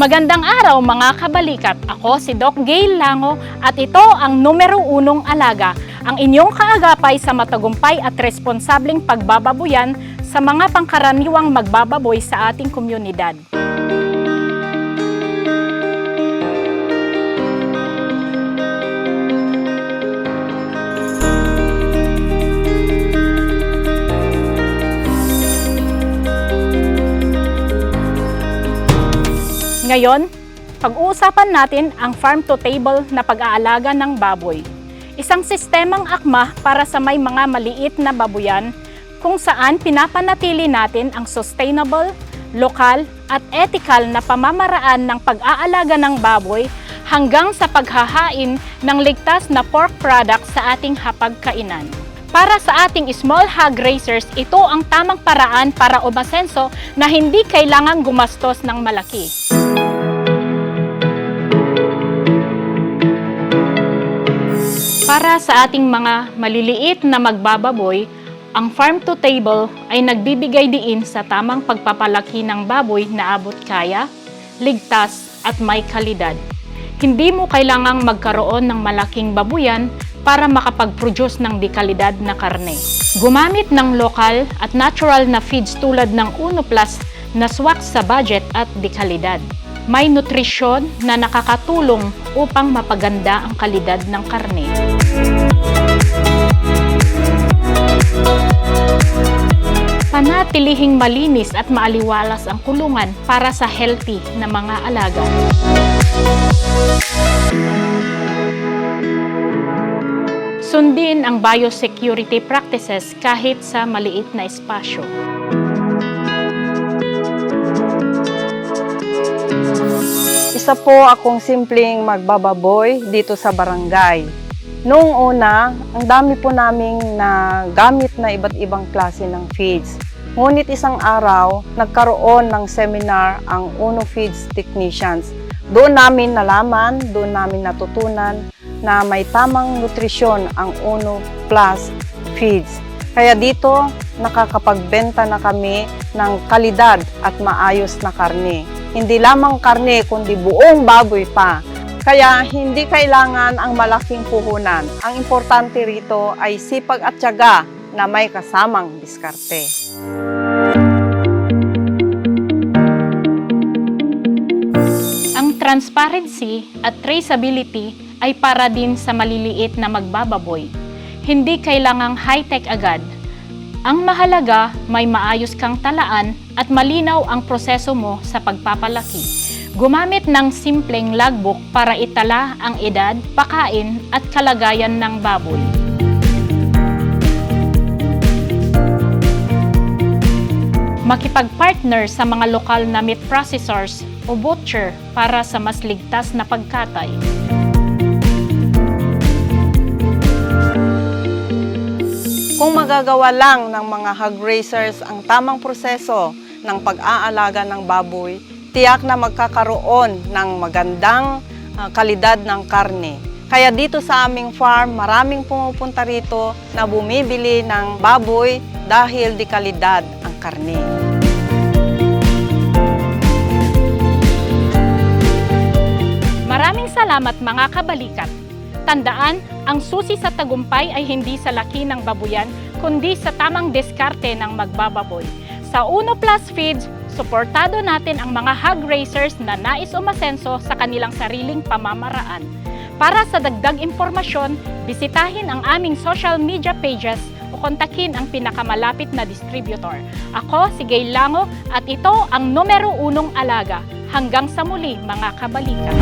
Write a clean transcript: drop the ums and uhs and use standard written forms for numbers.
Magandang araw mga kabalikat. Ako si Doc Gail Lango at ito ang numero 1 alaga, ang inyong kaagapay sa matagumpay at responsableng pagbababoyan sa mga pangkaraniwang magbababoy sa ating komunidad. Ngayon, pag-uusapan natin ang farm-to-table na pag-aalaga ng baboy. Isang sistemang akma para sa may mga maliit na babuyan kung saan pinapanatili natin ang sustainable, lokal at ethical na pamamaraan ng pag-aalaga ng baboy hanggang sa paghahain ng ligtas na pork product sa ating hapagkainan. Para sa ating small hog raisers, ito ang tamang paraan para umasenso na hindi kailangang gumastos ng malaki. Para sa ating mga maliliit na magbababoy, ang farm-to-table ay nagbibigay diin sa tamang pagpapalaki ng baboy na abot kaya, ligtas at may kalidad. Hindi mo kailangang magkaroon ng malaking babuyan para makapag-produce ng dekalidad na karne. Gumamit ng lokal at natural na feeds tulad ng Uno Plus na swak sa budget at dekalidad. May nutrisyon na nakakatulong upang mapaganda ang kalidad ng karne. Panatilihing malinis at maaliwalas ang kulungan para sa healthy na mga alaga. Sundin ang biosecurity practices kahit sa maliit na espasyo. Isa po akong simpleng magbababoy dito sa barangay. Noong una, ang dami po naming na gamit na iba't ibang klase ng feeds. Ngunit isang araw, nagkaroon ng seminar ang Uno Feeds Technicians. Doon namin nalaman, doon namin natutunan na may tamang nutrisyon ang Uno Plus Feeds. Kaya dito, nakakapagbenta na kami ng kalidad at maayos na karne. Hindi lamang karne, kundi buong baboy pa. Kaya hindi kailangan ang malaking puhunan. Ang importante rito ay sipag at tiyaga na may kasamang diskarte. Ang transparency at traceability ay para din sa maliliit na magbababoy. Hindi kailangang high-tech agad. Ang mahalaga, may maayos kang talaan at malinaw ang proseso mo sa pagpapalaki. Gumamit ng simpleng logbook para itala ang edad, pakain at kalagayan ng baboy. Makipag-partner sa mga lokal na meat processors o butcher para sa mas ligtas na pagkatay. Kung magagawa lang ng mga hog raisers ang tamang proseso ng pag-aalaga ng baboy, tiyak na magkakaroon ng magandang kalidad ng karne. Kaya dito sa aming farm, maraming pumupunta rito na bumibili ng baboy dahil di kalidad ang karne. Maraming salamat mga kabalikat. Tandaan, ang susi sa tagumpay ay hindi sa laki ng babuyan, kundi sa tamang diskarte ng magbababoy. Sa Uno Plus Feeds, suportado natin ang mga hog raisers na nais umasenso sa kanilang sariling pamamaraan. Para sa dagdag impormasyon, bisitahin ang aming social media pages o kontakin ang pinakamalapit na distributor. Ako si Gail Lango at ito ang numero 1 alaga. Hanggang sa muli mga kabalikat.